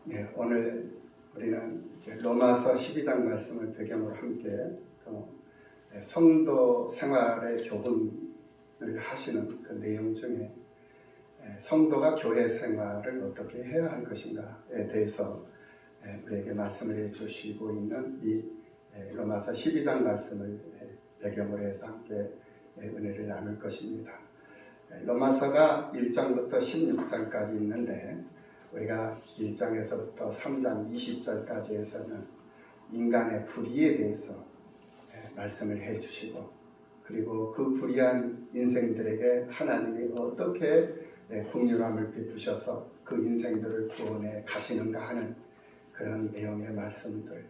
네, 오늘 우리는 이제 로마서 12장 말씀을 배경으로 함께 성도 생활의 교훈을 하시는 그 내용 중에 성도가 교회 생활을 어떻게 해야 할 것인가에 대해서 우리에게 말씀을 해주시고 있는 이 로마서 12장 말씀을 배경으로 해서 함께 은혜를 나눌 것입니다. 로마서가 1장부터 16장까지 있는데 우리가 1장에서부터 3장 20절까지 해서는 인간의 불의에 대해서 말씀을 해주시고, 그리고 그 불의한 인생들에게 하나님이 어떻게 긍휼함을 베푸셔서 그 인생들을 구원해 가시는가 하는 그런 내용의 말씀들,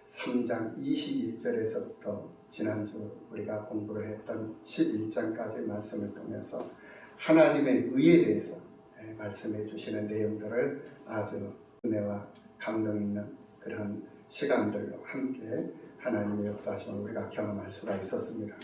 3장 21절에서부터 지난주 우리가 공부를 했던 11장까지 말씀을 통해서 하나님의 의에 대해서 말씀해 주시는 내용들을 아주 은혜와 감동 있는 그런 시간들로 함께 하나님의 역사하심을 우리가 경험할 수가 있었습니다.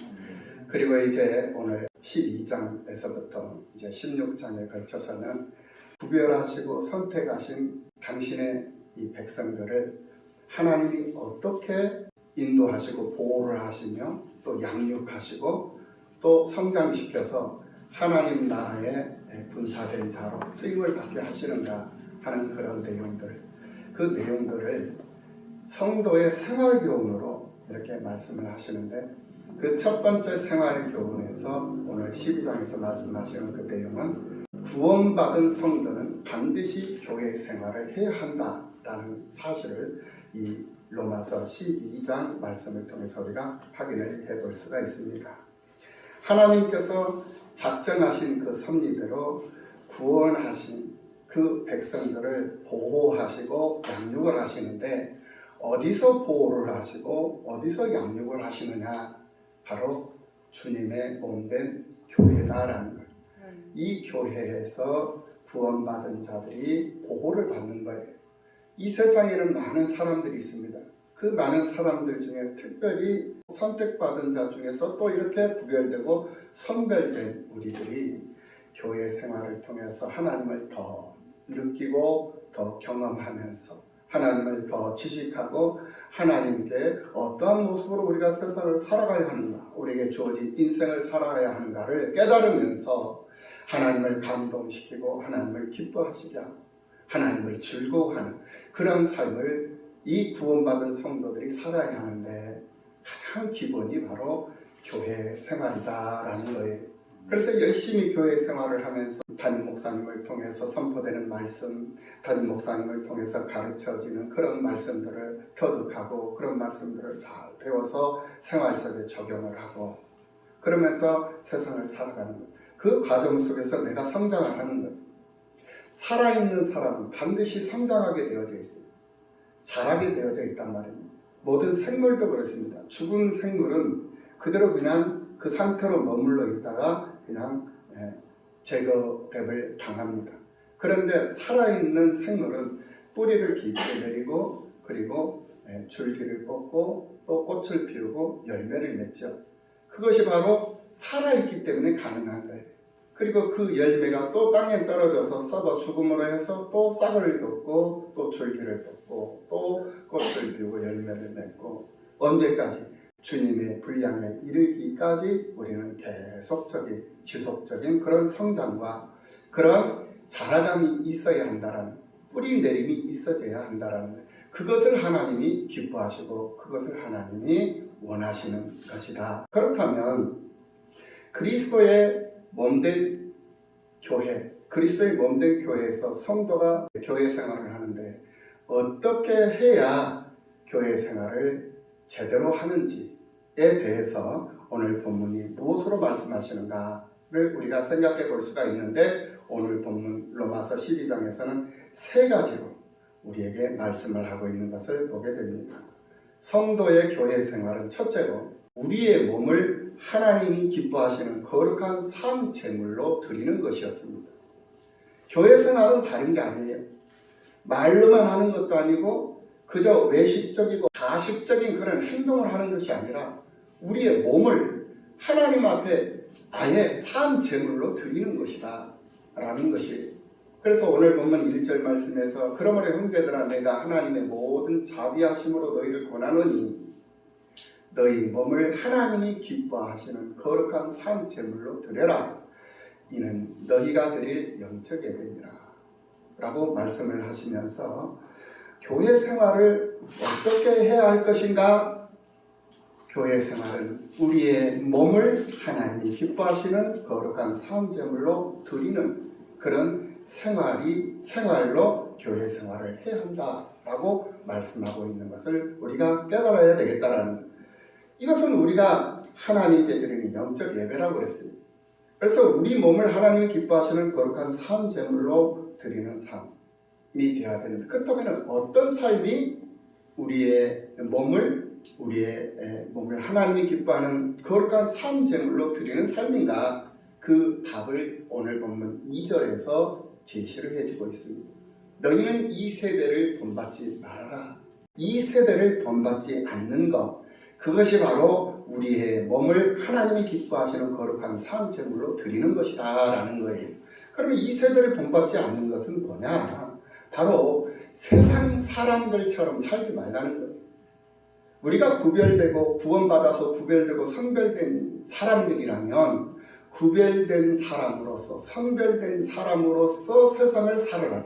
그리고 이제 오늘 12장에서부터 이제 16장에 걸쳐서는 구별하시고 선택하신 당신의 이 백성들을 하나님이 어떻게 인도하시고 보호를 하시며 또 양육하시고 또 성장시켜서 하나님 나라의 군사된 자로 쓰임을 받게 하시는가 하는 그런 내용들, 그 내용들을 성도의 생활교훈으로 이렇게 말씀을 하시는데, 그 첫 번째 생활교훈에서 오늘 12장에서 말씀하시는 그 내용은 구원받은 성도는 반드시 교회 생활을 해야 한다라는 사실을 이 로마서 12장 말씀을 통해서 우리가 확인을 해볼 수가 있습니다. 하나님께서 작정하신 그 섭리대로 구원하신 그 백성들을 보호하시고 양육을 하시는데, 어디서 보호를 하시고 어디서 양육을 하시느냐, 바로 주님의 몸된 교회다라는 거예요. 이 교회에서 구원받은 자들이 보호를 받는 거예요. 이 세상에는 많은 사람들이 있습니다. 그 많은 사람들 중에 특별히 선택받은 자 중에서 또 이렇게 구별되고 선별된 우리들이 교회 생활을 통해서 하나님을 더 느끼고 더 경험하면서 하나님을 더 지식하고 하나님께 어떠한 모습으로 우리가 세상을 살아가야 하는가, 우리에게 주어진 인생을 살아가야 하는가를 깨달으면서 하나님을 감동시키고 하나님을 기뻐하시게 하고 하나님을 즐거워하는 그런 삶을 이 구원받은 성도들이 살아야 하는데, 가장 기본이 바로 교회 생활이다라는 거예요. 그래서 열심히 교회 생활을 하면서 담임 목사님을 통해서 선포되는 말씀, 담임 목사님을 통해서 가르쳐지는 그런 말씀들을 터득하고 그런 말씀들을 잘 배워서 생활 속에 적용을 하고 그러면서 세상을 살아가는 것, 그 과정 속에서 내가 성장을 하는 것. 살아있는 사람은 반드시 성장하게 되어져 있어요. 자라게 되어져 있단 말입니다. 모든 생물도 그렇습니다. 죽은 생물은 그대로 그냥 그 상태로 머물러 있다가 그냥 제거됨을 당합니다. 그런데 살아있는 생물은 뿌리를 깊이 내리고 그리고 줄기를 뻗고 또 꽃을 피우고 열매를 맺죠. 그것이 바로 살아있기 때문에 가능한 거예요. 그리고 그 열매가 또 땅에 떨어져서 썩어 죽음으로 해서 또 싹을 돋고 또 줄기를 뻗고 또 꽃을 피우고 열매를 맺고, 언제까지? 주님의 분량에 이르기까지 우리는 계속적인 지속적인 그런 성장과 그런 자라감이 있어야 한다라는, 뿌리 내림이 있어져야 한다라는, 그것을 하나님이 기뻐하시고 그것을 하나님이 원하시는 것이다. 그렇다면 그리스도의 몸된 교회, 그리스도의 몸된 교회에서 성도가 교회 생활을 하는데 어떻게 해야 교회 생활을 제대로 하는지에 대해서 오늘 본문이 무엇으로 말씀하시는가를 우리가 생각해 볼 수가 있는데, 오늘 본문 로마서 12장에서는 세 가지로 우리에게 말씀을 하고 있는 것을 보게 됩니다. 성도의 교회 생활은 첫째로 우리의 몸을 하나님이 기뻐하시는 거룩한 산 제물로 드리는 것이었습니다. 교회 생활은 다른 게 아니에요. 말로만 하는 것도 아니고 그저 외식적이고 가식적인 그런 행동을 하는 것이 아니라 우리의 몸을 하나님 앞에 아예 산 제물로 드리는 것이다 라는 것이, 그래서 오늘 본문 1절 말씀에서 그러므로 형제들아 내가 하나님의 모든 자비하심으로 너희를 권하노니 너희 몸을 하나님이 기뻐하시는 거룩한 산 제물로 드려라. 이는 너희가 드릴 영적 예배니라. 라고 말씀을 하시면서 교회 생활을 어떻게 해야 할 것인가? 교회 생활은 우리의 몸을 하나님이 기뻐하시는 거룩한 산 제물로 드리는 그런 생활로 교회 생활을 해야 한다라고 말씀하고 있는 것을 우리가 깨달아야 되겠다라는 것. 이것은 우리가 하나님께 드리는 영적 예배라고 그랬습니다. 그래서 우리 몸을 하나님이 기뻐하시는 거룩한 산 제물로 드리는 삶이 되어야 되는데, 그렇다면 어떤 삶이 우리의 몸을 하나님이 기뻐하는 거룩한 산 제물로 드리는 삶인가? 그 답을 오늘 본문 2절에서 제시를 해주고 있습니다. 너희는 이 세대를 본받지 말아라. 이 세대를 본받지 않는 것, 그것이 바로 우리의 몸을 하나님이 기뻐하시는 거룩한 산 제물로 드리는 것이다 라는 거예요. 그러면 이 세대를 본받지 않는 것은 뭐냐? 바로 세상 사람들처럼 살지 말라는 거예요. 우리가 구별되고 구원받아서 구별되고 성별된 사람들이라면 구별된 사람으로서 성별된 사람으로서 세상을 살아라.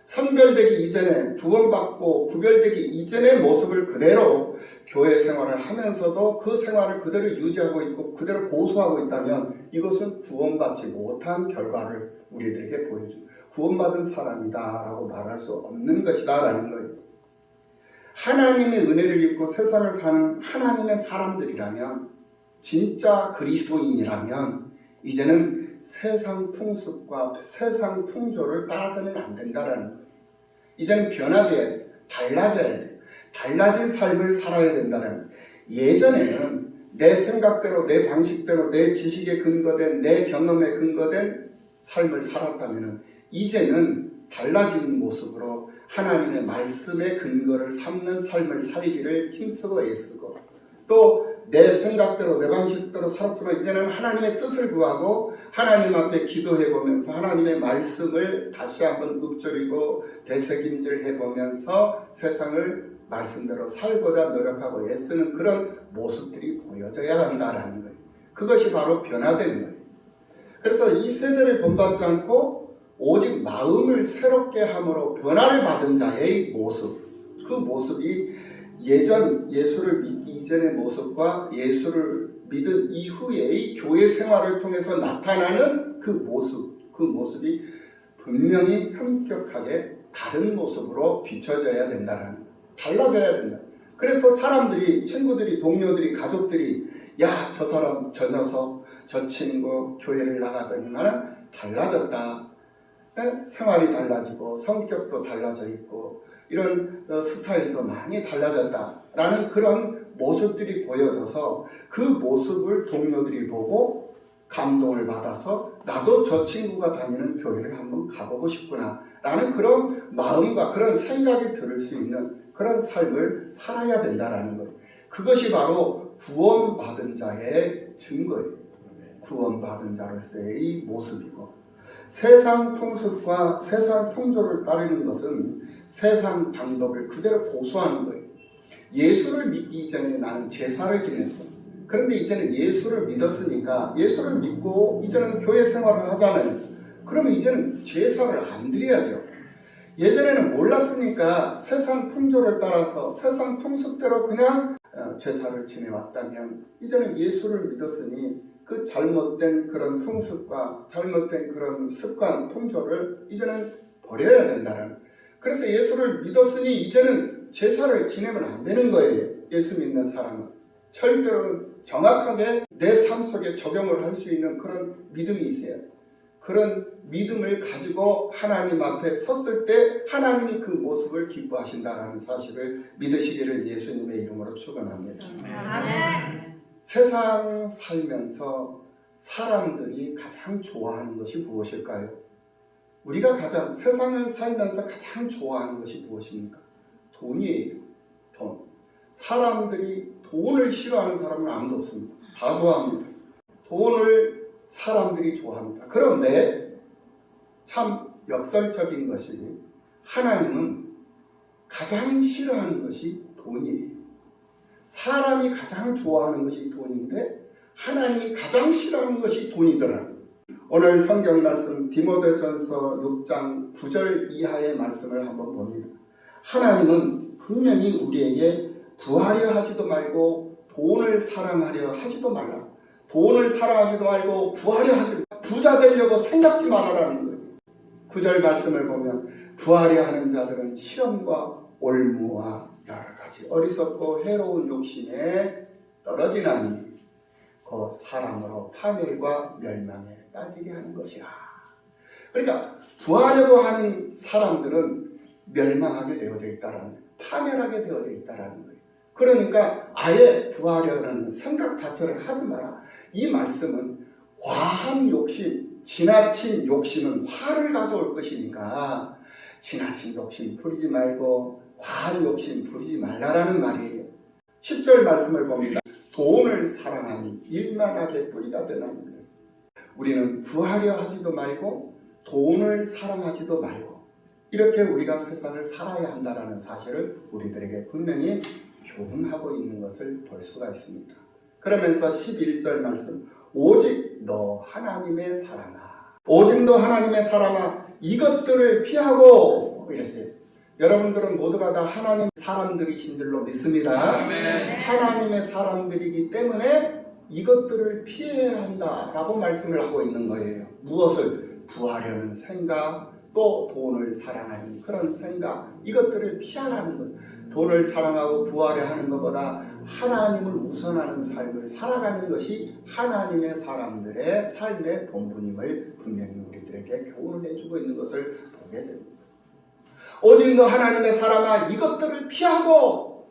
성별되기 이전에, 구원받고 구별되기 이전의 모습을 그대로 교회 생활을 하면서도 그 생활을 그대로 유지하고 있고 그대로 고수하고 있다면 이것은 구원받지 못한 결과를 우리들에게 보여줍니다. 구원받은 사람이다 라고 말할 수 없는 것이다 라는 거예요. 하나님의 은혜를 입고 세상을 사는 하나님의 사람들이라면, 진짜 그리스도인이라면 이제는 세상 풍습과 세상 풍조를 따라서는 안 된다라는 거예요. 이제는 변화돼야 돼. 달라져야 돼. 달라진 삶을 살아야 된다는 거예요. 예전에는 내 생각대로, 내 방식대로, 내 지식에 근거된, 내 경험에 근거된 삶을 살았다면 이제는 달라진 모습으로 하나님의 말씀의 근거를 삼는 삶을 살기를 힘쓰고 애쓰고, 또 내 생각대로 내 방식대로 살았지만 이제는 하나님의 뜻을 구하고 하나님 앞에 기도해보면서 하나님의 말씀을 다시 한번 읊조리고 되새김질해보면서 세상을 말씀대로 살고자 노력하고 애쓰는 그런 모습들이 보여져야 한다라는 거예요. 그것이 바로 변화된 거예요. 그래서 이 세대를 본받지 않고 오직 마음을 새롭게 함으로 변화를 받은 자의 모습, 그 모습이 예전 예수를 믿기 이전의 모습과 예수를 믿은 이후의 교회 생활을 통해서 나타나는 그 모습이 분명히 현격하게 다른 모습으로 비춰져야 된다는, 달라져야 된다. 그래서 사람들이, 친구들이, 동료들이, 가족들이 야, 저 사람, 저 녀석, 저 친구 교회를 나가더니만 달라졌다. 생활이 달라지고 성격도 달라져 있고 이런 스타일도 많이 달라졌다라는 그런 모습들이 보여져서 그 모습을 동료들이 보고 감동을 받아서 나도 저 친구가 다니는 교회를 한번 가보고 싶구나 라는 그런 마음과 그런 생각이 들을 수 있는 그런 삶을 살아야 된다라는 거예요. 그것이 바로 구원받은 자의 증거예요. 구원받은 자로서의 모습이고, 세상 풍습과 세상 풍조를 따르는 것은 세상 방법을 그대로 고수하는 거예요. 예수를 믿기 이전에 나는 제사를 지냈어. 그런데 이제는 예수를 믿었으니까 예수를 믿고 이제는 교회 생활을 하잖아요. 그러면 이제는 제사를 안 드려야죠. 예전에는 몰랐으니까 세상 풍조를 따라서 세상 풍습대로 그냥 제사를 지내왔다면 이제는 예수를 믿었으니 그 잘못된 그런 풍습과 잘못된 그런 습관, 풍조를 이제는 버려야 된다는. 그래서 예수를 믿었으니 이제는 제사를 지내면 안 되는 거예요. 예수 믿는 사람은 절대로 정확하게 내 삶 속에 적용을 할 수 있는 그런 믿음이 있어요. 그런 믿음을 가지고 하나님 앞에 섰을 때 하나님이 그 모습을 기뻐하신다는 사실을 믿으시기를 예수님의 이름으로 축원합니다. 세상 살면서 사람들이 가장 좋아하는 것이 무엇일까요? 우리가 세상을 살면서 가장 좋아하는 것이 무엇입니까? 돈이에요. 돈. 사람들이 돈을 싫어하는 사람은 아무도 없습니다. 다 좋아합니다. 돈을 사람들이 좋아합니다. 그런데 참 역설적인 것이 하나님은 가장 싫어하는 것이 돈이에요. 사람이 가장 좋아하는 것이 돈인데 하나님이 가장 싫어하는 것이 돈이더라고요. 오늘 성경 말씀 디모데전서 6장 9절 이하의 말씀을 한번 봅니다. 하나님은 분명히 우리에게 부하려 하지도 말고 돈을 사랑하려 하지도 말라. 돈을 사랑하지도 말고 부하려 하지 부자 되려고 생각지 말아라는 거예요. 9절 말씀을 보면 부하려 하는 자들은 시험과 올무와 여러 가지 어리석고 해로운 욕심에 떨어지나니 그 사람으로 파멸과 멸망에 빠지게 하는 것이라. 그러니까 부하려고 하는 사람들은 멸망하게 되어져 있다라는 거예요. 파멸하게 되어져 있다라는 거예요. 그러니까 아예 부하려는 생각 자체를 하지 마라. 이 말씀은 과한 욕심, 지나친 욕심은 화를 가져올 것이니까 지나친 욕심 부리지 말고 과한 욕심 부리지 말라라는 말이에요. 10절 말씀을 봅니다. 돈을 사랑하니 일만하게 뿌리가 되나니 그랬어요. 우리는 부하려 하지도 말고 돈을 사랑하지도 말고 이렇게 우리가 세상을 살아야 한다는 사실을 우리들에게 분명히 교훈하고 있는 것을 볼 수가 있습니다. 그러면서 11절 말씀 오직 너 하나님의 사랑아 오직 너 하나님의 사랑아 이것들을 피하고 이랬어요. 여러분들은 모두가 다 하나님 사람들이신 줄로 믿습니다. 하나님의 사람들이기 때문에 이것들을 피해야 한다라고 말씀을 하고 있는 거예요. 무엇을? 부하려는 생각, 또 돈을 사랑하는 그런 생각, 이것들을 피하라는 거예요. 돈을 사랑하고 부하려 하는 것보다 하나님을 우선하는 삶을 살아가는 것이 하나님의 사람들의 삶의 본분임을 분명히 우리들에게 교훈을 해주고 있는 것을 보게 됩니다. 오직 너 하나님의 사람아 이것들을 피하고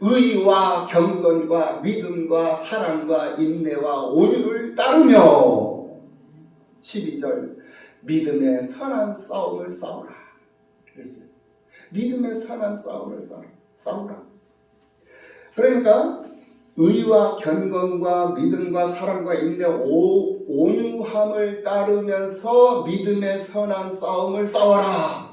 의와 경건과 믿음과 사랑과 인내와 온유를 따르며 12절 믿음의 선한 싸움을 싸우라 그랬어요. 믿음의 선한 싸움을 싸우라. 그러니까 의와 경건과 믿음과 사랑과 인내 온유함을 따르면서 믿음의 선한 싸움을 싸워라.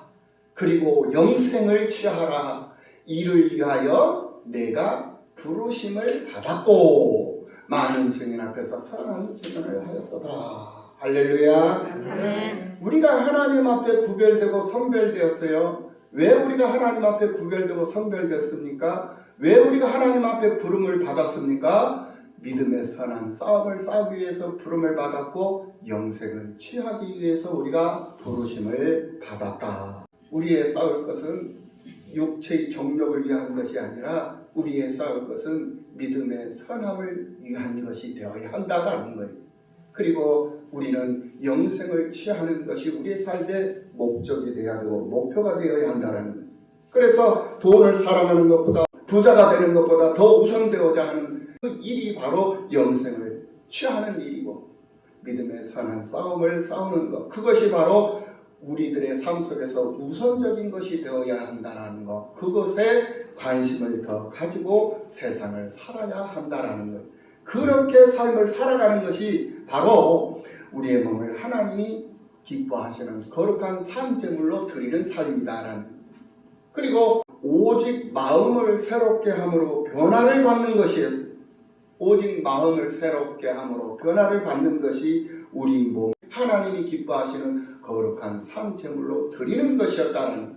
그리고 영생을 취하라. 이를 위하여 내가 부르심을 받았고 많은 증인 앞에서 선한 증언을 하였도다. 할렐루야. 아멘. 우리가 하나님 앞에 구별되고 선별되었어요. 왜 우리가 하나님 앞에 구별되고 선별되었습니까? 왜 우리가 하나님 앞에 부름을 받았습니까? 믿음의 선한 싸움을 싸우기 위해서 부름을 받았고 영생을 취하기 위해서 우리가 부르심을 받았다. 우리의 싸울 것은 육체의 정욕을 위한 것이 아니라 우리의 싸울 것은 믿음의 선함을 위한 것이 되어야 한다는 거예요. 그리고 우리는 영생을 취하는 것이 우리의 삶의 목적이 되어야 되고 목표가 되어야 한다는 거예요. 그래서 돈을 사랑하는 것보다 부자가 되는 것보다 더 우선되어야 하는 그 일이 바로 영생을 취하는 일이고 믿음의 선한 싸움을 싸우는 것, 그것이 바로 우리들의 삶 속에서 우선적인 것이 되어야 한다는 것, 그것에 관심을 더 가지고 세상을 살아야 한다는 것, 그렇게 삶을 살아가는 것이 바로 우리의 몸을 하나님이 기뻐하시는 거룩한 산제물로 드리는 삶이다라는 것. 그리고 오직 마음을 새롭게 함으로 변화를 받는 것이었어요. 오직 마음을 새롭게 함으로 변화를 받는 것이 우리 몸 하나님이 기뻐하시는 거룩한 산제물로 드리는 것이었다는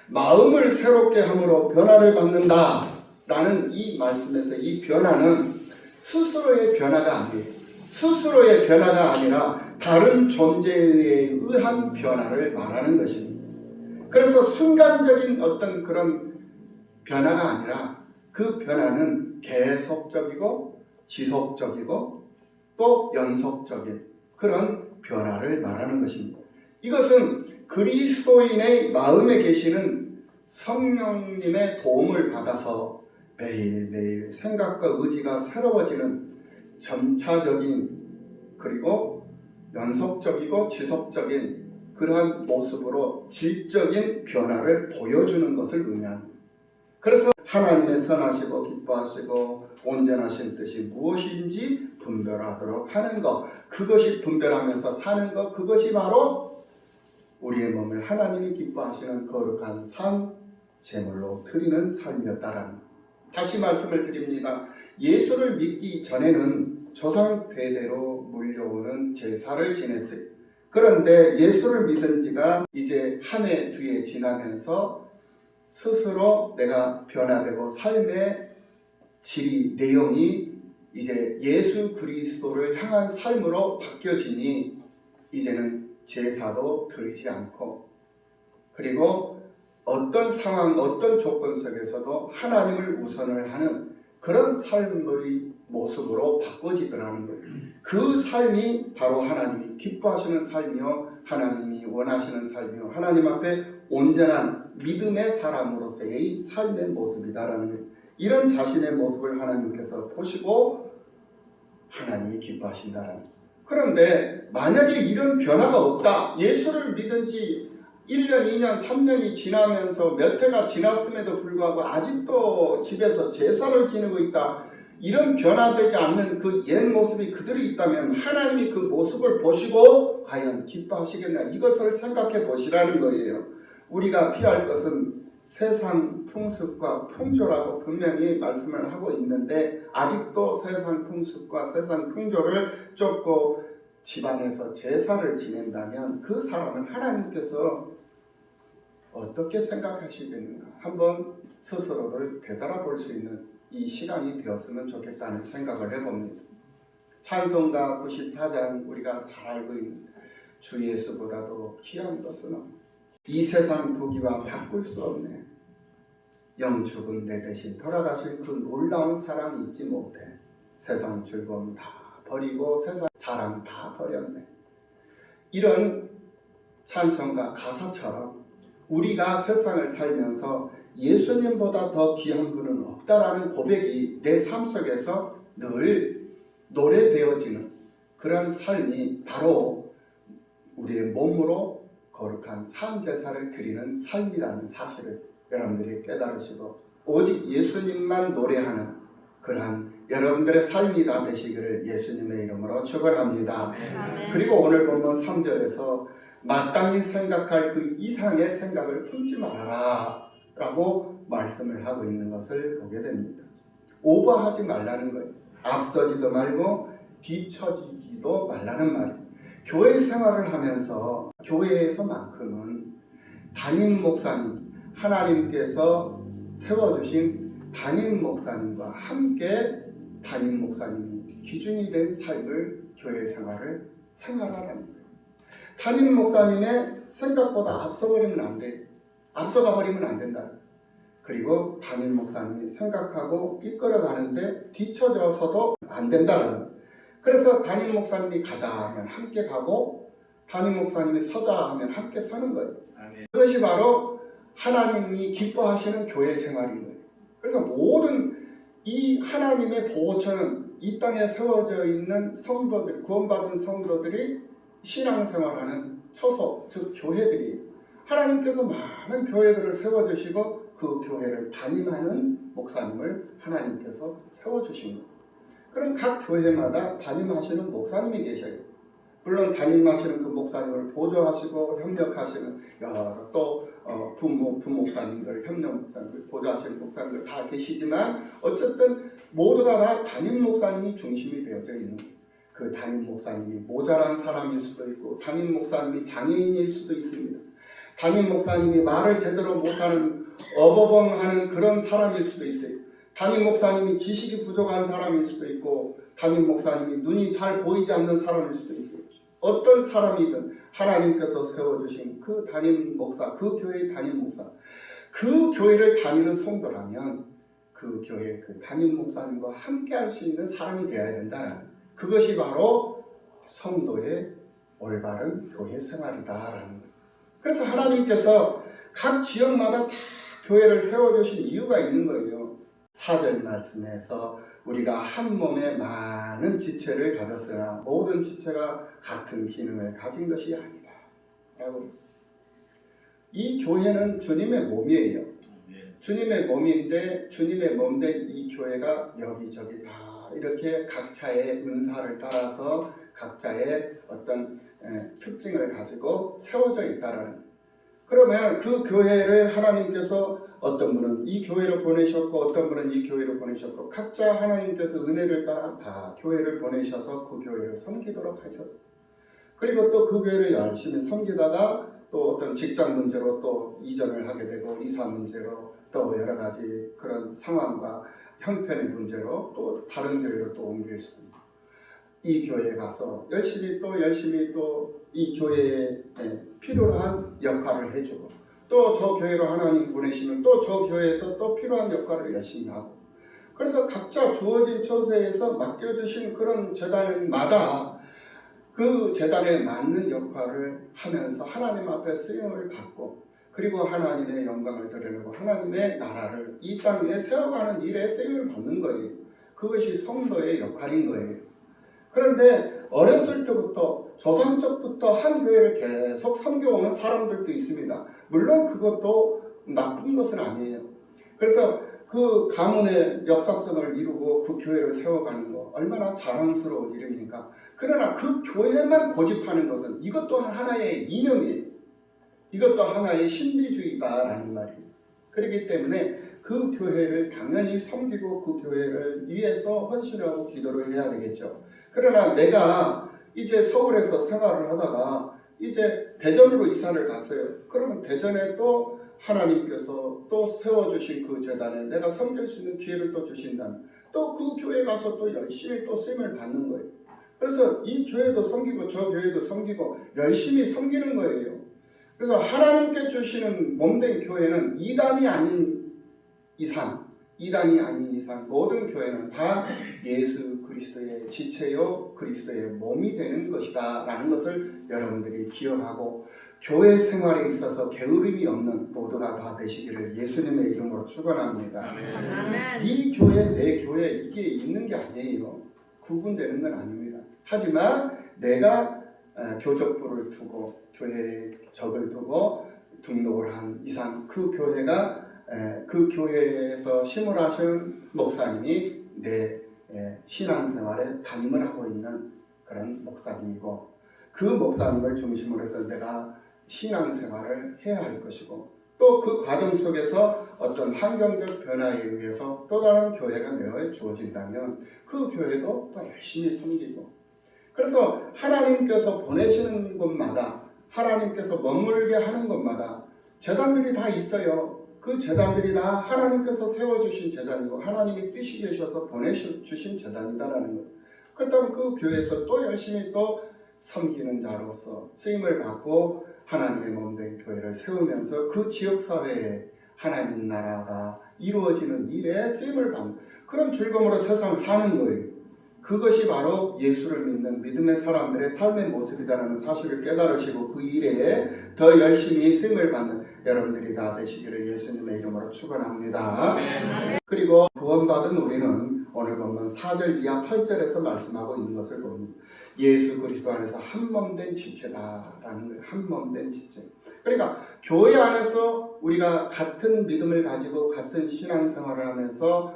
마음을 새롭게 함으로 변화를 받는다라는 이 말씀에서 이 변화는 스스로의 변화가 아니에요. 스스로의 변화가 아니라 다른 존재에 의한 변화를 말하는 것입니다. 그래서 순간적인 어떤 그런 변화가 아니라 그 변화는 계속적이고 지속적이고 또 연속적인 그런 변화를 말하는 것입니다. 이것은 그리스도인의 마음에 계시는 성령님의 도움을 받아서 매일매일 생각과 의지가 새로워지는 점차적인 그리고 연속적이고 지속적인 그러한 모습으로 질적인 변화를 보여주는 것을 의미합니다. 그래서 하나님의 선하시고 기뻐하시고 온전하신 뜻이 무엇인지 분별하도록 하는 것, 그것이 분별하면서 사는 것, 그것이 바로 우리의 몸을 하나님이 기뻐하시는 거룩한 산 제물로 드리는 삶이었다라는, 다시 말씀을 드립니다. 예수를 믿기 전에는 조상 대대로 물려오는 제사를 지냈어요. 그런데 예수를 믿은 지가 이제 한 해 뒤에 지나면서 스스로 내가 변화되고 삶의 질이, 내용이 이제 예수 그리스도를 향한 삶으로 바뀌어지니 이제는 제사도 드리지 않고, 그리고 어떤 상황, 어떤 조건 속에서도 하나님을 우선을 하는 그런 삶의 모습으로 바꿔지더라는 거예요. 그 삶이 바로 하나님이 기뻐하시는 삶이요, 하나님이 원하시는 삶이요, 하나님 앞에 온전한 믿음의 사람으로서의 삶의 모습이다라는 거예요. 이런 자신의 모습을 하나님께서 보시고 하나님이 기뻐하신다라는 거예요. 그런데 만약에 이런 변화가 없다, 예수를 믿은 지 1년, 2년, 3년이 지나면서 몇 해가 지났음에도 불구하고 아직도 집에서 제사를 지내고 있다, 이런 변화되지 않는 그 옛 모습이 그대로 있다면 하나님이 그 모습을 보시고 과연 기뻐하시겠나, 이것을 생각해 보시라는 거예요. 우리가 피할 것은 세상 풍습과 풍조라고 분명히 말씀을 하고 있는데, 아직도 세상 풍습과 세상 풍조를 쫓고 집안에서 제사를 지낸다면 그 사람은 하나님께서 어떻게 생각하시겠는가, 한번 스스로를 되돌아볼 수 있는 이 시간이 되었으면 좋겠다는 생각을 해봅니다. 찬송가 94장, 우리가 잘 알고 있는 주 예수보다도 귀한 것은 없네, 이 세상 부귀와 바꿀 수 없네, 영축은 내 대신 돌아가신 그 놀라운 사랑이 잊지 못해, 세상 즐거움 다 버리고 세상 자랑 다 버렸네. 이런 찬송가 가사처럼 우리가 세상을 살면서 예수님보다 더 귀한 분은 없다라는 고백이 내 삶 속에서 늘 노래되어지는 그런 삶이 바로 우리의 몸으로 거룩한 산제사를 드리는 삶이라는 사실을 여러분들이 깨달으시고, 오직 예수님만 노래하는 그러한 여러분들의 삶이 다 되시기를 예수님의 이름으로 축원합니다. 그리고 오늘 보면 3절에서 마땅히 생각할 그 이상의 생각을 품지 말아라 라고 말씀을 하고 있는 것을 보게 됩니다. 오버하지 말라는 거예요. 앞서지도 말고 뒤처지기도 말라는 말이에요. 교회 생활을 하면서 교회에서만큼은 담임 목사님, 하나님께서 세워주신 담임 목사님과 함께 담임 목사님이 기준이 된 삶을, 교회 생활을 행하라는 거예요. 담임 목사님의 생각보다 앞서버리면 안 돼. 앞서가 버리면 안 된다. 그리고 담임 목사님이 생각하고 이끌어가는데 뒤처져서도 안 된다는 거예요. 그래서 담임 목사님이 가자 하면 함께 가고, 담임 목사님이 서자 하면 함께 서는 거예요. 그것이 바로 하나님이 기뻐하시는 교회 생활인 거예요. 그래서 모든 이 하나님의 보호처는 이 땅에 세워져 있는 성도들, 구원받은 성도들이 신앙생활하는 처소, 즉 교회들이, 하나님께서 많은 교회들을 세워주시고 그 교회를 담임하는 목사님을 하나님께서 세워주신 거예요. 그럼 각 교회마다 담임하시는 목사님이 계셔요. 물론 담임하시는 그 목사님을 보조하시고 협력하시는 여러 또 부목사님들, 협력 목사님들, 보조하시는 목사님들 다 계시지만, 어쨌든 모두가 다 담임 목사님이 중심이 되어져 있는 거예요. 그 담임 목사님이 모자란 사람일 수도 있고, 담임 목사님이 장애인일 수도 있습니다. 담임 목사님이 말을 제대로 못하는 어버벙하는 그런 사람일 수도 있어요. 담임 목사님이 지식이 부족한 사람일 수도 있고, 담임 목사님이 눈이 잘 보이지 않는 사람일 수도 있어요. 어떤 사람이든 하나님께서 세워주신 그 담임 목사, 그 교회의 담임 목사, 그 교회를 다니는 성도라면 그 교회 그 담임 목사님과 함께 할 수 있는 사람이 되어야 된다는, 그것이 바로 성도의 올바른 교회 생활이다라는 거예요. 그래서 하나님께서 각 지역마다 다 교회를 세워주신 이유가 있는 거예요. 4절 말씀에서 우리가 한 몸에 많은 지체를 가졌으나 모든 지체가 같은 기능을 가진 것이 아니다 라고 했어요. 이 교회는 주님의 몸이에요. 주님의 몸인데, 주님의 몸된 이 교회가 여기저기 다 이렇게 각자의 은사를 따라서 각자의 어떤 특징을 가지고 세워져 있다라는 거예요. 그러면 그 교회를 하나님께서 어떤 분은 이 교회로 보내셨고 어떤 분은 이 교회로 보내셨고 각자 하나님께서 은혜를 따라 다 교회를 보내셔서 그 교회를 섬기도록 하셨어요. 그리고 또 그 교회를 열심히 섬기다가 또 어떤 직장 문제로 또 이전을 하게 되고 이사 문제로 또 여러 가지 그런 상황과 형편의 문제로 또 다른 교회로 또 옮길 수 있습니다. 이 교회에 가서 열심히 또 이 교회에 필요한 역할을 해주고 또 저 교회로 하나님 보내시면 또 저 교회에서 또 필요한 역할을 열심히 하고 그래서 각자 주어진 처소에서 맡겨주신 그런 재단마다 그 재단에 맞는 역할을 하면서 하나님 앞에 쓰임을 받고 그리고 하나님의 영광을 드러내고 하나님의 나라를 이 땅 위에 세워가는 일에 쓰임을 받는 거예요. 그것이 성도의 역할인 거예요. 그런데 어렸을 때부터 조상적부터 한 교회를 계속 섬겨오는 사람들도 있습니다. 물론 그것도 나쁜 것은 아니에요. 그래서 그 가문의 역사성을 이루고 그 교회를 세워가는 거 얼마나 자랑스러운 일입니까? 그러나 그 교회만 고집하는 것은 이것 또한 하나의 이념이에요. 이것도 하나의 신비주의다라는 말이에요. 그렇기 때문에 그 교회를 당연히 섬기고 그 교회를 위해서 헌신하고 기도를 해야 되겠죠. 그러나 내가 이제 서울에서 생활을 하다가 이제 대전으로 이사를 갔어요. 그러면 대전에 또 하나님께서 또 세워주신 그 재단에 내가 섬길 수 있는 기회를 또 주신다면 또 그 교회 가서 또 열심히 또 쓰임을 받는 거예요. 그래서 이 교회도 섬기고 저 교회도 섬기고 열심히 섬기는 거예요. 그래서 하나님께 주시는 몸된 교회는 이단이 아닌 이상 모든 교회는 다 예수 그리스도의 지체요 그리스도의 몸이 되는 것이다 라는 것을 여러분들이 기억하고 교회 생활에 있어서 게으름이 없는 모두가 다 되시기를 예수님의 이름으로 축원합니다. 이 교회 내 교회 이게 있는 게 아니에요. 구분되는 건 아닙니다. 하지만 내가 교적부를 두고 교회에 적을 두고 등록을 한 이상 그 교회가 그 교회에서 심을하신 목사님이 내 신앙생활에 담임을 하고 있는 그런 목사님이고 그 목사님을 중심으로 해서 내가 신앙생활을 해야 할 것이고 또 그 과정 속에서 어떤 환경적 변화에 의해서 또 다른 교회가 내어 주어진다면 그 교회도 또 열심히 섬기고 그래서 하나님께서 보내시는 곳마다 하나님께서 머물게 하는 곳마다 재단들이 다 있어요. 그 재단들이 다 하나님께서 세워주신 재단이고 하나님이 뜻이 계셔서 보내주신 재단이다라는 거예요. 그렇다면 그 교회에서 또 열심히 또 섬기는 자로서 쓰임을 받고 하나님의 몸된 교회를 세우면서 그 지역사회에 하나님 나라가 이루어지는 일에 쓰임을 받는 그런 즐거움으로 세상을 사는 거예요. 그것이 바로 예수를 믿는 믿음의 사람들의 삶의 모습이다라는 사실을 깨달으시고 그 일에 더 열심히 쓰임을 받는 여러분들이 다 되시기를 예수님의 이름으로 축원합니다. 그리고 구원받은 우리는 오늘 보면 4절 이하 8절에서 말씀하고 있는 것을 봅니다. 예수 그리스도 안에서 한 몸된 지체다라는 거예요. 한 몸된 지체. 그러니까 교회 안에서 우리가 같은 믿음을 가지고 같은 신앙생활을 하면서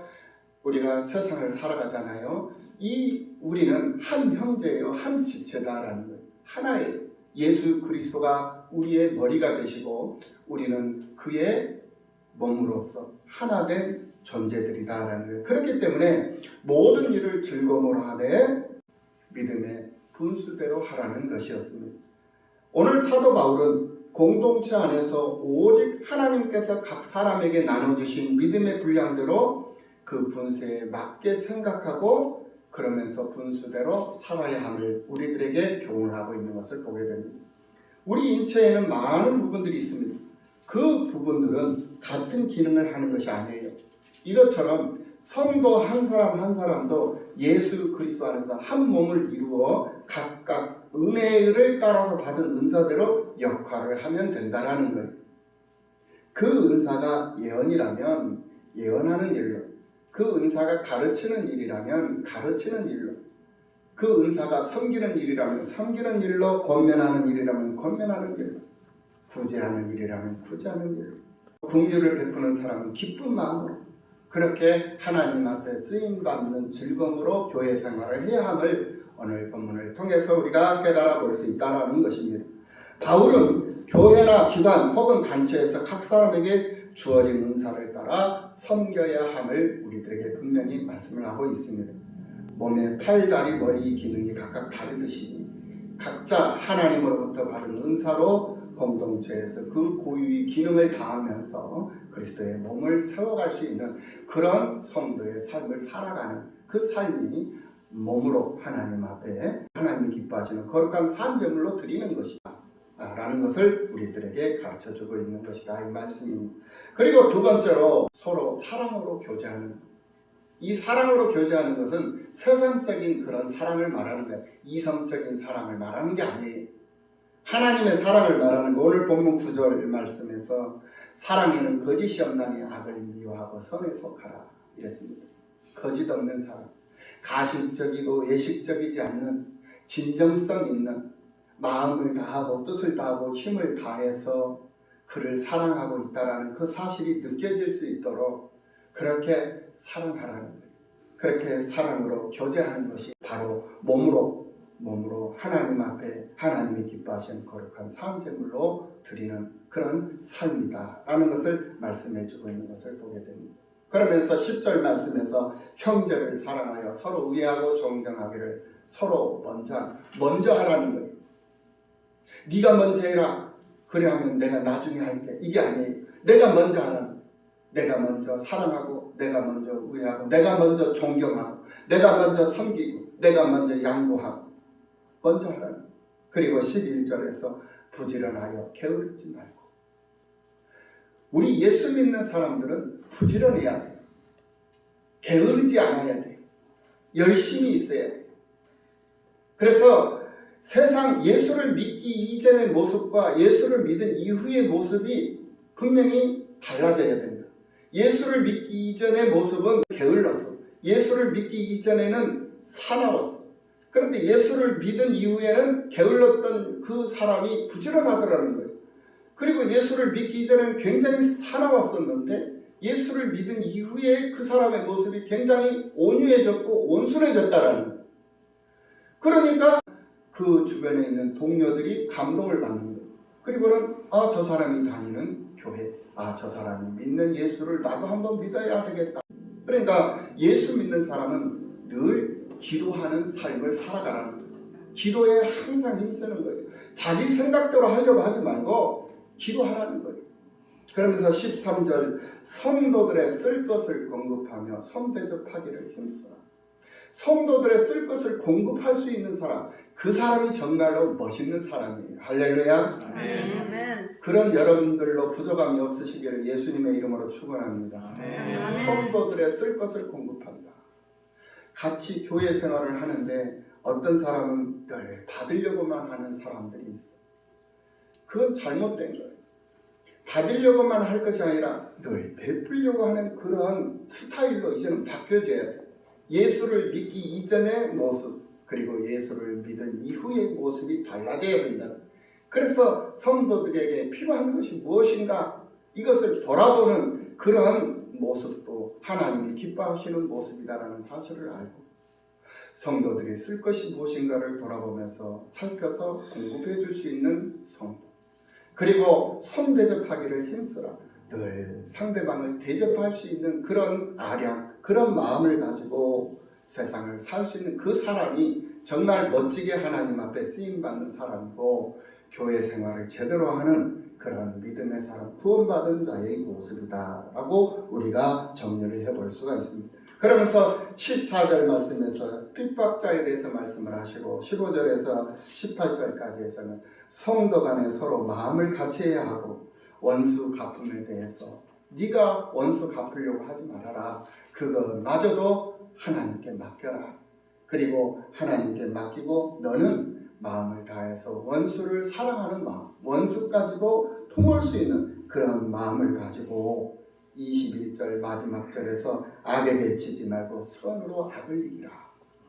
우리가 세상을 살아가잖아요. 우리는 한 형제예요. 한 지체다라는 거예요. 하나의 예수 그리스도가 우리의 머리가 되시고 우리는 그의 몸으로서 하나된 존재들이다라는 거예요. 그렇기 때문에 모든 일을 즐거움으로 하되 믿음의 분수대로 하라는 것이었습니다. 오늘 사도 바울은 공동체 안에서 오직 하나님께서 각 사람에게 나눠주신 믿음의 분량대로 그 분수에 맞게 생각하고 그러면서 분수대로 살아야 함을 우리들에게 교훈을 하고 있는 것을 보게 됩니다. 우리 인체에는 많은 부분들이 있습니다. 그 부분들은 같은 기능을 하는 것이 아니에요. 이것처럼 성도 한 사람 한 사람도 예수 그리스도 안에서 한 몸을 이루어 각각 은혜를 따라서 받은 은사대로 역할을 하면 된다라는 거예요. 그 은사가 예언이라면 예언하는 일로, 그 은사가 가르치는 일이라면 가르치는 일로, 그 은사가 섬기는 일이라면 섬기는 일로, 권면하는 일이라면 권면하는 일로, 구제하는 일이라면 구제하는 일로, 긍휼을 베푸는 사람은 기쁜 마음으로 그렇게 하나님 앞에 쓰임받는 즐거움으로 교회 생활을 해야 함을 오늘 본문을 통해서 우리가 깨달아 볼 수 있다는 것입니다. 바울은 교회나 기관 혹은 단체에서 각 사람에게 주어진 은사를 따라 섬겨야 함을 우리들에게 분명히 말씀을 하고 있습니다. 몸의 팔, 다리, 머리 기능이 각각 다르듯이 각자 하나님으로부터 받은 은사로 공동체에서 그 고유의 기능을 다하면서 그리스도의 몸을 세워갈 수 있는 그런 성도의 삶을 살아가는 그 삶이 몸으로 하나님 앞에 하나님이 기뻐하시는 거룩한 산제물로 드리는 것이다 라는 것을 우리들에게 가르쳐주고 있는 것이다 이 말씀입니다. 그리고 두 번째로 서로 사랑으로 교제하는, 이 사랑으로 교제하는 것은 세상적인 그런 사랑을 말하는 거예요. 이성적인 사랑을 말하는 게 아니에요. 하나님의 사랑을 말하는 거. 오늘 본문 9절 말씀에서 사랑에는 거짓이 없나니 악을 미워하고 선에 속하라 이랬습니다. 거짓 없는 사랑, 가식적이고 예식적이지 않는 진정성 있는 마음을 다하고 뜻을 다하고 힘을 다해서 그를 사랑하고 있다라는 그 사실이 느껴질 수 있도록 그렇게 사랑하라는 거예요. 그렇게 사랑으로 교제하는 것이 바로 몸으로 하나님 앞에 하나님이 기뻐하시는 거룩한 사제물로 드리는 그런 삶이다라는 것을 말씀해 주고 있는 것을 보게 됩니다. 그러면서 10절 말씀에서 형제를 사랑하여 서로 우애하고 존경하기를 서로 먼저 하라는 거예요. 네가 먼저 해라. 그래야면 내가 나중에 할게. 이게 아니에요. 내가 먼저 하라는 거예요. 내가 먼저 사랑하고 내가 먼저 우애하고 내가 먼저 존경하고 내가 먼저 섬기고 내가 먼저 양보하고 먼저 하라는 거예요. 그리고 11절에서 부지런하여 게으르지 말고. 우리 예수 믿는 사람들은 부지런해야 돼요. 게으르지 않아야 돼요. 열심히 있어야 돼요. 그래서 세상 예수를 믿기 이전의 모습과 예수를 믿은 이후의 모습이 분명히 달라져야 된다. 예수를 믿기 이전의 모습은 게을렀어. 예수를 믿기 이전에는 사나웠어. 그런데 예수를 믿은 이후에는 게을렀던 그 사람이 부지런하더라는 거예요. 그리고 예수를 믿기 이전에는 굉장히 사나웠었는데 예수를 믿은 이후에 그 사람의 모습이 굉장히 온유해졌고 온순해졌다라는 거예요. 그러니까 그 주변에 있는 동료들이 감동을 받는 거예요. 그리고는 저 사람이 다니는 교회, 저 사람이 믿는 예수를 나도 한번 믿어야 되겠다. 그러니까 예수 믿는 사람은 늘 기도하는 삶을 살아가라는 거예요. 기도에 항상 힘쓰는 거예요. 자기 생각대로 하려고 하지 말고 기도하라는 거예요. 그러면서 13절 성도들의 쓸 것을 공급하며 손대접하기를 힘쓰라. 성도들의 쓸 것을 공급할 수 있는 사람, 그 사람이 정말로 멋있는 사람이에요. 할렐루야. 아멘. 그런 여러분들로 부족함이 없으시기를 예수님의 이름으로 축원합니다. 성도들의 쓸 것을 공급한다. 같이 교회 생활을 하는데 어떤 사람은 늘 받으려고만 하는 사람들이 있어. 그건 잘못된 거예요. 받으려고만 할 것이 아니라 늘 베풀려고 하는 그런 스타일로 이제는 바뀌어져야 돼요. 예수를 믿기 이전의 모습 그리고 예수를 믿은 이후의 모습이 달라져야 된다. 그래서 성도들에게 필요한 것이 무엇인가 이것을 돌아보는 그런 모습도 하나님이 기뻐하시는 모습이다라는 사실을 알고 성도들이 쓸 것이 무엇인가를 돌아보면서 살펴서 공급해 줄 수 있는 성도, 그리고 손대접하기를 힘쓰라. 늘 상대방을 대접할 수 있는 그런 아량, 그런 마음을 가지고 세상을 살 수 있는 그 사람이 정말 멋지게 하나님 앞에 쓰임받는 사람이고 교회 생활을 제대로 하는 그런 믿음의 사람, 구원받은 자의 모습이다라고 우리가 정리를 해볼 수가 있습니다. 그러면서 14절 말씀에서 핍박자에 대해서 말씀을 하시고 15절에서 18절까지에서는 성도 간에 서로 마음을 같이 해야 하고 원수 갚음에 대해서 네가 원수 갚으려고 하지 말아라. 그거마저도 하나님께 맡겨라. 그리고 하나님께 맡기고 너는 마음을 다해서 원수를 사랑하는 마음, 원수까지도 품을 수 있는 그런 마음을 가지고 21절 마지막 절에서 악에게 치지 말고 선으로 악을 이기라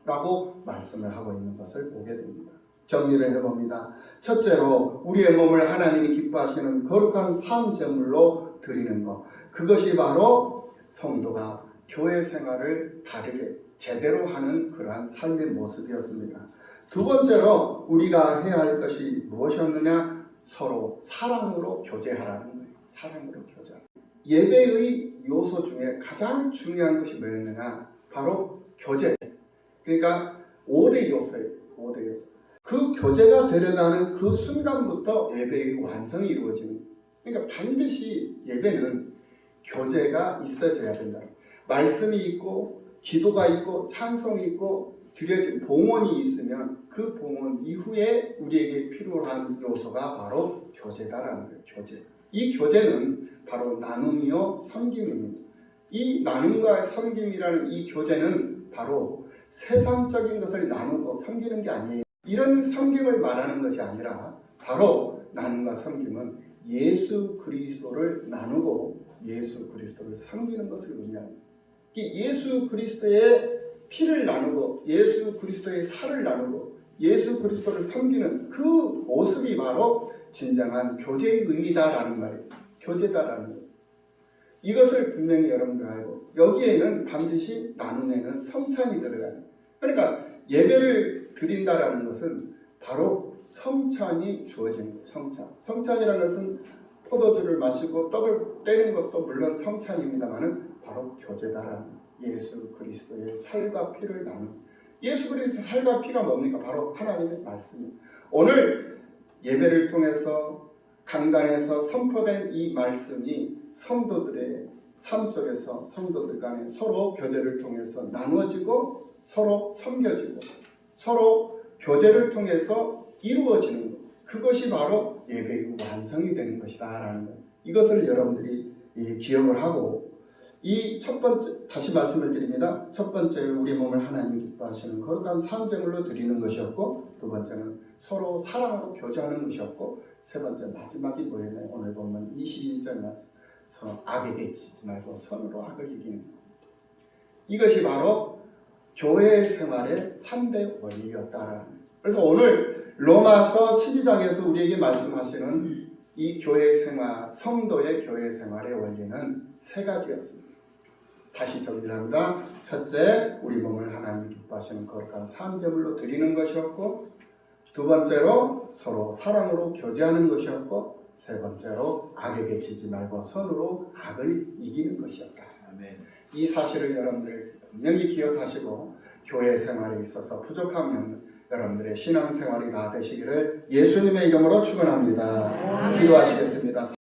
라고 말씀을 하고 있는 것을 보게 됩니다. 정리를 해봅니다. 첫째로 우리의 몸을 하나님이 기뻐하시는 거룩한 산제물로 드리는 것, 그것이 바로 성도가 교회 생활을 바르게 제대로 하는 그러한 삶의 모습이었습니다. 두 번째로 우리가 해야 할 것이 무엇이었느냐? 서로 사랑으로 교제하라는 거예요. 사랑으로 교제하라. 예배의 요소 중에 가장 중요한 것이 뭐였느냐? 바로 교제. 그러니까 5대 요소예요. 5대 요소. 그 교제가 들어가는 그 순간부터 예배의 완성이 이루어지는 거예요. 그러니까 반드시 예배는 교제가 있어져야 된다. 말씀이 있고 기도가 있고 찬송이 있고 드려진 봉헌이 있으면 그 봉헌 이후에 우리에게 필요한 요소가 바로 교제다라는 거예요. 교제. 이 교제는 바로 나눔이요 섬김입니다. 이 나눔과 섬김이라는 이 교제는 바로 세상적인 것을 나누고 섬기는 게 아니에요. 이런 섬김을 말하는 것이 아니라 바로 나눔과 섬김은 예수 그리스도를 나누고 예수 그리스도를 섬기는 것을 의미합니다. 예수 그리스도의 피를 나누고 예수 그리스도의 살을 나누고 예수 그리스도를 섬기는 그 모습이 바로 진정한 교제의 의미다라는 말이에요. 교제다라는 거예요. 이것을 분명히 여러분들 알고 여기에는 반드시 나눔에는 성찬이 들어가요. 그러니까 예배를 드린다라는 것은 바로 성찬이 주어지는 거예요. 성찬. 성찬이라는 것은 포도주를 마시고 떡을 떼는 것도 물론 성찬입니다만은 바로 교제다라는 거예요. 예수 그리스도의 살과 피를 나누는 예수 그리스도의 살과 피가 뭡니까? 바로 하나님의 말씀입니다. 오늘 예배를 통해서 강단에서 선포된 이 말씀이 성도들의 삶 속에서 성도들 간에 서로 교제를 통해서 나누어지고 서로 섬겨지고 서로 교제를 통해서 이루어지는 것. 그것이 바로 예배의 완성이 되는 것이다라는 것. 이것을 여러분들이 기억을 하고 이 첫 번째 다시 말씀을 드립니다. 첫 번째는 우리 몸을 하나님 기뻐하시는 거룩한 산제물로 드리는 것이었고 두 번째는 서로 사랑으로 교제하는 것이었고 세 번째 마지막이 뭐였나요? 오늘 보면 21절 말씀 악에게 치지 말고 선으로 악을 이기는 것. 이것이 바로 교회 생활의 3대 원리였다라는 거예요. 그래서 오늘 로마서 12장에서 우리에게 말씀하시는 이 교회 생활, 성도의 교회 생활의 원리는 세 가지였습니다. 다시 정리를 합니다. 첫째, 우리 몸을 하나님 기뻐하시는 거룩한 산제물로 드리는 것이었고 두 번째로 서로 사랑으로 교제하는 것이었고 세 번째로 악에게 지지 말고 선으로 악을 이기는 것이었다. 아멘. 이 사실을 여러분들 분명히 기억하시고 교회 생활에 있어서 부족함이 없는 여러분들의 신앙생활이 다 되시기를 예수님의 이름으로 축원합니다. 기도하시겠습니다.